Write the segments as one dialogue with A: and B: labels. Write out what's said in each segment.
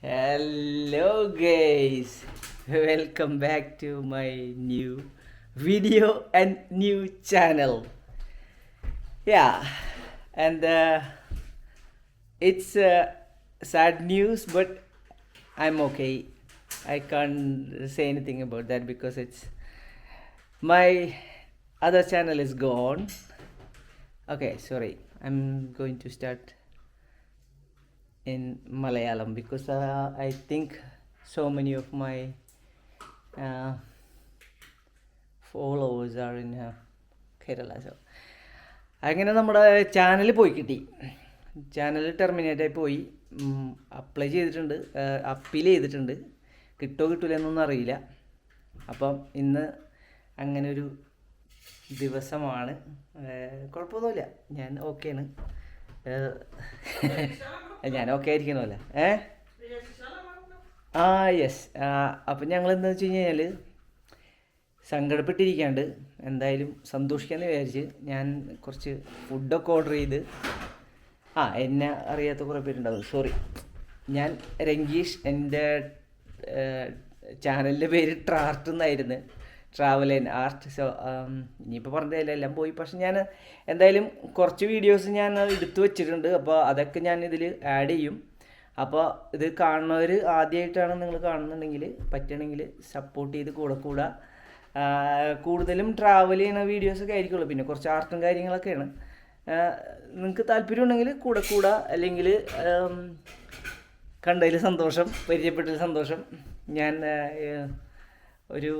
A: Hello guys, welcome back to my new video and new channel. Yeah, and it's sad news, but I'm okay. I can't say anything about that because it's my other channel is gone. Okay, sorry. I'm going to start in Malayalam because I think so many of my followers are in Kerala. So അങ്ങനെ നമ്മുടെ channel പോയി കിട്ടി. Channel terminate ആയി പോയി. Apply ചെയ്തിട്ടുണ്ട്, appeal ചെയ്തിട്ടുണ്ട്. കിട്ടുമോ കിട്ടില്ല എന്നൊന്നും അറിയില്ല. അപ്പം ഇന്ന് അങ്ങനെ ഒരു ദിവസമാണ്. കുഴപ്പമൊന്നുമില്ല, ഞാൻ ഓക്കെയാണ്. ഞാൻ ഓക്കെ ആയിരിക്കണമല്ലോ. യെസ്. അപ്പം ഞങ്ങൾ എന്താ വെച്ച് കഴിഞ്ഞാൽ സങ്കടപ്പെട്ടിരിക്കാണ്ട് എന്തായാലും സന്തോഷിക്കാമെന്ന് വിചാരിച്ച് ഞാൻ കുറച്ച് ഫുഡൊക്കെ ഓർഡർ ചെയ്ത്. എന്നെ അറിയാത്ത കുറേ പേരുണ്ടാവും, സോറി. ഞാൻ രംഗീഷ്, എൻ്റെ ചാനലിൻ്റെ പേര് ട്രാർട്ട് എന്നായിരുന്നു, ട്രാവൽ ആൻഡ് ആർട്ട്. സോ ഇനിയിപ്പോൾ പറഞ്ഞതില്ല, എല്ലാം പോയി. പക്ഷെ ഞാൻ എന്തായാലും കുറച്ച് വീഡിയോസ് ഞാൻ എടുത്തു വെച്ചിട്ടുണ്ട്. അപ്പോൾ അതൊക്കെ ഞാൻ ഇതിൽ ആഡ് ചെയ്യും. അപ്പോൾ ഇത് കാണുന്നവർ ആദ്യമായിട്ടാണ് നിങ്ങൾ കാണുന്നുണ്ടെങ്കിൽ പറ്റുകയാണെങ്കിൽ സപ്പോർട്ട് ചെയ്ത് കൂടെ കൂടുതലും ട്രാവൽ ചെയ്യുന്ന വീഡിയോസൊക്കെ ആയിരിക്കുള്ളൂ. പിന്നെ കുറച്ച് ആർട്ടും കാര്യങ്ങളൊക്കെയാണ്. നിങ്ങൾക്ക് താല്പര്യം ഉണ്ടെങ്കിൽ കൂടെ അല്ലെങ്കിൽ കണ്ടതിൽ സന്തോഷം, പരിചയപ്പെട്ടതിൽ സന്തോഷം. ഞാൻ ഒരു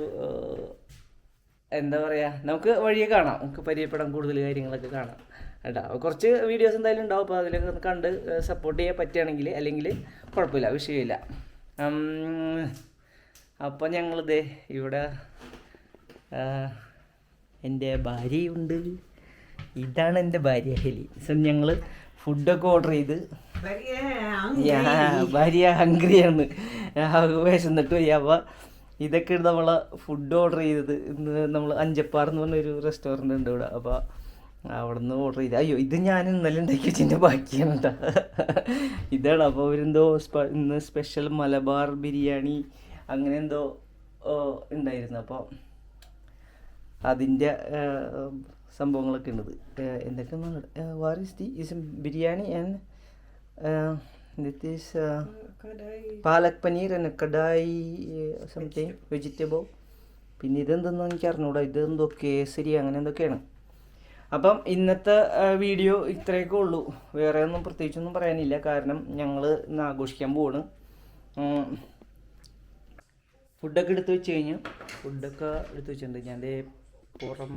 A: എന്താ പറയുക, നമുക്ക് വഴിയെ കാണാം, നമുക്ക് പരിചയപ്പെടാൻ കൂടുതൽ കാര്യങ്ങളൊക്കെ കാണാം കേട്ടോ. കുറച്ച് വീഡിയോസ് എന്തായാലും ഉണ്ടാവും. അപ്പോൾ അതിലൊക്കെ ഒന്ന് കണ്ട് സപ്പോർട്ട് ചെയ്യാൻ പറ്റുകയാണെങ്കിൽ, അല്ലെങ്കിൽ കുഴപ്പമില്ല, വിഷയമില്ല. അപ്പോൾ ഞങ്ങളിത് ഇവിടെ എൻ്റെ ഭാര്യയുണ്ട്. ഇതാണ് എൻ്റെ ഭാര്യ ഹെലി. സോ ഞങ്ങൾ ഫുഡൊക്കെ ഓർഡർ ചെയ്ത്, ഭാര്യ ഹംഗ്രിയാണ്, വിശന്നിട്ട് പോയി. അപ്പോൾ ഇതൊക്കെയാണ് നമ്മൾ ഫുഡ് ഓർഡർ ചെയ്തത്. ഇന്ന് നമ്മൾ അഞ്ചപ്പാർ എന്ന് പറഞ്ഞൊരു റെസ്റ്റോറൻ്റ് ഉണ്ട് ഇവിടെ. അപ്പോൾ അവിടെ നിന്ന് ഓർഡർ ചെയ്ത്. അയ്യോ, ഇത് ഞാൻ ഇന്നലെ ഉണ്ടാക്കി വെച്ചതിൻ്റെ ബാക്കിയാണ് കേട്ടോ. ഇതാണ്. അപ്പോൾ അവരെന്തോ ഇന്ന് സ്പെഷ്യൽ മലബാർ ബിരിയാണി അങ്ങനെ എന്തോ ഉണ്ടായിരുന്നു. അപ്പോൾ അതിൻ്റെ സംഭവങ്ങളൊക്കെ ഉള്ളത്. എന്തൊക്കെയാണ്, war is the is biryani and that is palak paneer and kadai something vegetable. പിന്നെ ഇതെന്തെന്ന് എനിക്ക് അറിഞ്ഞൂടാ, ഇതെന്തോ കേസരി അങ്ങനെ എന്തൊക്കെയാണ്. അപ്പം ഇന്നത്തെ വീഡിയോ ഇത്രയൊക്കെ ഉള്ളൂ. വേറെ ഒന്നും പ്രത്യേകിച്ചൊന്നും പറയാനില്ല. കാരണം ഞങ്ങൾ ഇന്ന് ആഘോഷിക്കാൻ പോവാണ്. ഫുഡൊക്കെ എടുത്ത് വെച്ച് വെച്ചിട്ടുണ്ട്. ഞാൻ പുറം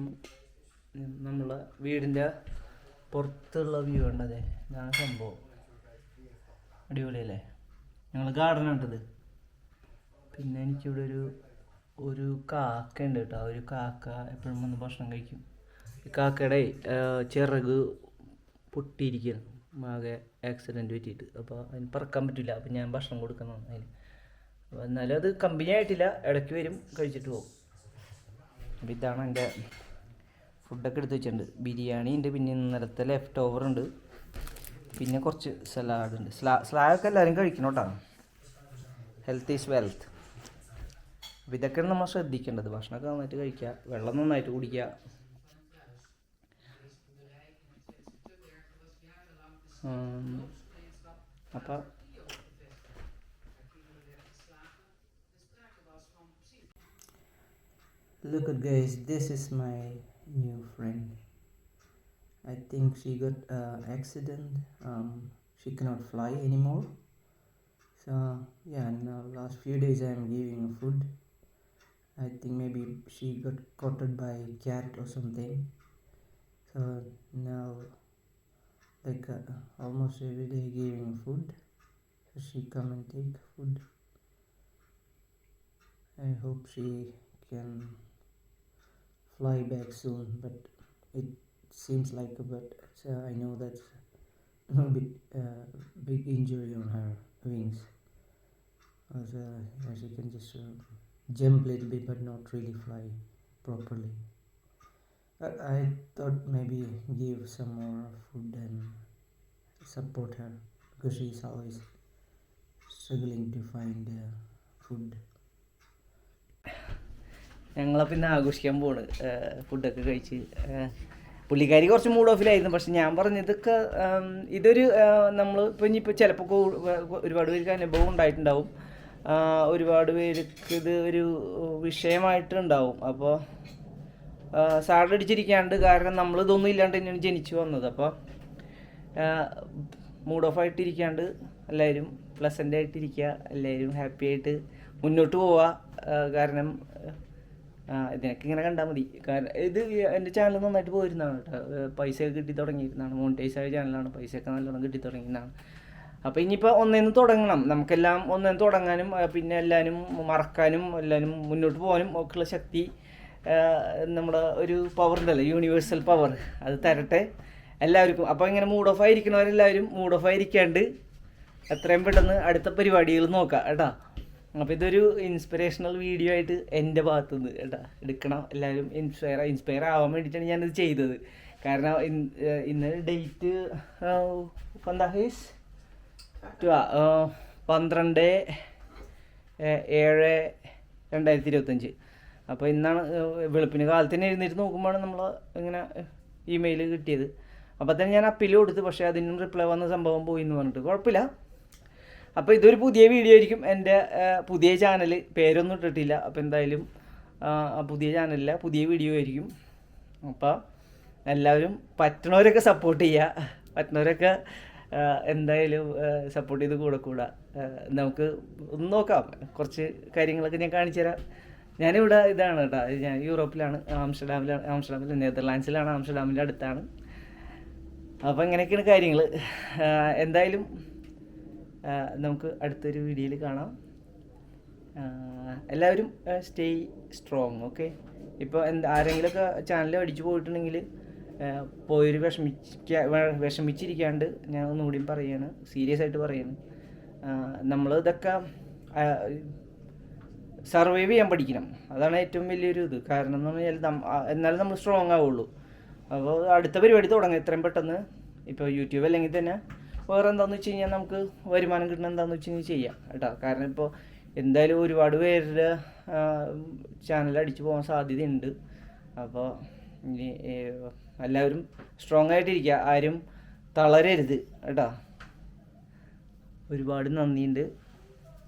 A: നമ്മളെ വീടിൻ്റെ പുറത്തുള്ള വ്യൂ ഉണ്ടതേ, ഇതാണ് സംഭവം. അടിപൊളിയല്ലേ? ഞങ്ങൾ ഗാർഡൻ ഉണ്ടത്. പിന്നെ എനിക്കിവിടെ ഒരു കാക്ക ഉണ്ട് കേട്ടോ. ഒരു കാക്ക എപ്പോഴും വന്ന് ഭക്ഷണം കഴിക്കും. ഈ കാക്കയുടെ ചിറക് പൊട്ടിയിരിക്കുകയാണ്, ആകെ ആക്സിഡൻറ്റ് പറ്റിയിട്ട്. അപ്പോൾ അതിന് പറക്കാൻ പറ്റില്ല. അപ്പോൾ ഞാൻ ഭക്ഷണം കൊടുക്കണം അതിന്. അപ്പോൾ എന്നാലും അത് കമ്പനി ആയിട്ടില്ല, ഇടയ്ക്ക് വരും, കഴിച്ചിട്ട് പോകും. അപ്പോൾ ഇതാണ് എൻ്റെ ഫുഡൊക്കെ എടുത്ത് വെച്ചിട്ടുണ്ട്. ബിരിയാണി ഉണ്ട്, പിന്നെ ഇന്നലത്തെ ലെഫ്റ്റ് ഓവർ ഉണ്ട്, പിന്നെ കുറച്ച് സലാഡ് ഉണ്ട്. സ്ലാഡൊക്കെ എല്ലാവരും കഴിക്കണം കേട്ടോ. Health is wealth. അപ്പോൾ ഇതൊക്കെയാണ് നമ്മൾ ശ്രദ്ധിക്കേണ്ടത്. ഭക്ഷണമൊക്കെ നന്നായിട്ട് കഴിക്കുക, വെള്ളം നന്നായിട്ട് കുടിക്കുക. അപ്പോൾ look at guys, this is my new friend. I think she got accident. She cannot fly anymore. So yeah, now last few days I am giving her food. I think maybe she got caught by a cat or something. So now like almost every day giving her food. So she come and take food. I hope she can fly back soon, but it seems like a bit. So I know that's a big injury on her wings. Also, she can just jump a little bit, but not really fly properly. I thought maybe give some more food and support her because she's always struggling to find food. ഞങ്ങളെ പിന്നെ ആഘോഷിക്കാൻ പോണ് ഫുഡൊക്കെ കഴിച്ച്. പുള്ളിക്കാരി കുറച്ച് mood ഓഫിലായിരുന്നു. പക്ഷെ ഞാൻ പറഞ്ഞതൊക്കെ ഇതൊരു നമ്മൾ ഇപ്പോൾ ഇനിയിപ്പോൾ ചിലപ്പോൾ ഒരുപാട് പേർക്ക് അനുഭവം ഉണ്ടായിട്ടുണ്ടാവും, ഒരുപാട് പേർക്ക് ഇത് ഒരു വിഷയമായിട്ടുണ്ടാവും. അപ്പോൾ സാഡടിച്ചിരിക്കാണ്ട്, കാരണം നമ്മളിതൊന്നും ഇല്ലാണ്ട് തന്നെയാണ് ജനിച്ചു വന്നത്. അപ്പോൾ മൂഡ് ഓഫ് ആയിട്ടിരിക്കാണ്ട് എല്ലാവരും പ്ലസൻ്റ് ആയിട്ടിരിക്കുക, എല്ലാവരും ഹാപ്പി ആയിട്ട് മുന്നോട്ട് പോവുക. കാരണം ഇതിനൊക്കെ ഇങ്ങനെ കണ്ടാൽ മതി. കാരണം ഇത് എൻ്റെ ചാനൽ നന്നായിട്ട് പോയിരുന്നതാണ് കേട്ടോ. പൈസയൊക്കെ കിട്ടി തുടങ്ങിയിരുന്നതാണ്, മോണിറ്റൈസ് ആയ ചാനലാണ്, പൈസയൊക്കെ നല്ലോണം കിട്ടി തുടങ്ങിയിരുന്നതാണ്. അപ്പോൾ ഇനിയിപ്പോൾ ഒന്നേന്ന് തുടങ്ങണം, നമുക്കെല്ലാം ഒന്നേന്ന് തുടങ്ങാനും പിന്നെ എല്ലാവരും മറക്കാനും എല്ലാവരും മുന്നോട്ട് പോകാനും ഒക്കെയുള്ള ശക്തി നമ്മുടെ ഒരു പവർ ഉണ്ടല്ലോ, യൂണിവേഴ്സൽ പവർ, അത് തരട്ടെ എല്ലാവർക്കും. അപ്പോൾ ഇങ്ങനെ മൂഡ് ഓഫ് ആയിരിക്കണവരെല്ലാവരും മൂഡ് ഓഫ് ആയിരിക്കാണ്ട് എത്രയും പെട്ടെന്ന് അടുത്ത പരിപാടികൾ നോക്കാം കേട്ടോ. അപ്പോൾ ഇതൊരു ഇൻസ്പിറേഷണൽ വീഡിയോ ആയിട്ട് എൻ്റെ ഭാഗത്തുനിന്ന് കേട്ടോ എടുക്കണം. എല്ലാവരും ഇൻസ്പയർ ആവാൻ വേണ്ടിയിട്ടാണ് ഞാനിത് ചെയ്തത്. കാരണം ഇന്ന് ഡേറ്റ് എന്താ 12/7/2025. അപ്പോൾ ഇന്നാണ് വെളുപ്പിന് കാലത്ത് തന്നെ എഴുന്നേറ്റ് നോക്കുമ്പോഴാണ് നമ്മൾ ഇങ്ങനെ ഇമെയിൽ കിട്ടിയത്. അപ്പോൾ തന്നെ ഞാൻ അപ്പീൽ കൊടുത്തു, പക്ഷേ അതിനും റിപ്ലൈ വന്ന സംഭവം പോയി എന്ന് പറഞ്ഞിട്ട് കുഴപ്പമില്ല. അപ്പോൾ ഇതൊരു പുതിയ വീഡിയോ ആയിരിക്കും. എൻ്റെ പുതിയ ചാനൽ പേരൊന്നും ഇട്ടിട്ടില്ല. അപ്പോൾ എന്തായാലും പുതിയ ചാനലില്ല, പുതിയ വീഡിയോ ആയിരിക്കും. അപ്പോൾ എല്ലാവരും പറ്റണവരൊക്കെ സപ്പോർട്ട് ചെയ്യുക, പറ്റണവരൊക്കെ എന്തായാലും സപ്പോർട്ട് ചെയ്ത് കൂടെ നമുക്ക് ഒന്ന് നോക്കാം. കുറച്ച് കാര്യങ്ങളൊക്കെ ഞാൻ കാണിച്ചു തരാം. ഞാനിവിടെ ഇതാണ് കേട്ടോ, ഞാൻ യൂറോപ്പിലാണ്, ആംസ്റ്റർഡാമിൽ നെതർലാൻഡ്സിലാണ്, ആംസ്റ്റർഡാമിൻ്റെ അടുത്താണ്. അപ്പോൾ ഇങ്ങനെയൊക്കെയാണ് കാര്യങ്ങൾ. എന്തായാലും നമുക്ക് അടുത്തൊരു വീഡിയോയിൽ കാണാം. എല്ലാവരും സ്റ്റേ സ്ട്രോങ്. ഓക്കെ. ഇപ്പോൾ ആരെങ്കിലുമൊക്കെ ചാനൽ അടിച്ചു പോയിട്ടുണ്ടെങ്കിൽ പോയൊരു വിഷമിച്ചിരിക്കാണ്ട് ഞാൻ ഒന്നുകൂടിയും പറയുകയാണ്, സീരിയസ് ആയിട്ട് പറയുകയാണ്. നമ്മൾ ഇതൊക്കെ സർവൈവ് ചെയ്യാൻ പഠിക്കണം, അതാണ് ഏറ്റവും വലിയൊരു ഇത്. കാരണം എന്ന് പറഞ്ഞാൽ എന്നാലും നമ്മൾ സ്ട്രോങ് ആവുള്ളൂ. അപ്പോൾ അടുത്ത പരിപാടി തുടങ്ങും എത്രയും പെട്ടെന്ന്. ഇപ്പോൾ യൂട്യൂബ് അല്ലെങ്കിൽ തന്നെ വേറെ എന്താണെന്ന് വെച്ച് കഴിഞ്ഞാൽ നമുക്ക് വരുമാനം കിട്ടുന്ന എന്താണെന്ന് വെച്ച് കഴിഞ്ഞാൽ ചെയ്യാം കേട്ടോ. കാരണം ഇപ്പോൾ എന്തായാലും ഒരുപാട് പേരുടെ ചാനൽ അടിച്ചു പോകാൻ സാധ്യതയുണ്ട്. അപ്പോൾ ഇനി എല്ലാവരും സ്ട്രോങ് ആയിട്ടിരിക്കുക, ആരും തളരരുത് കേട്ടോ. ഒരുപാട് നന്ദിയുണ്ട്,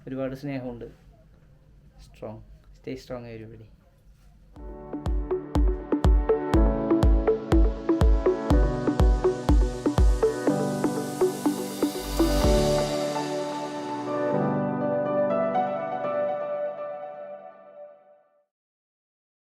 A: ഒരുപാട് സ്നേഹമുണ്ട്. Stay strong everybody.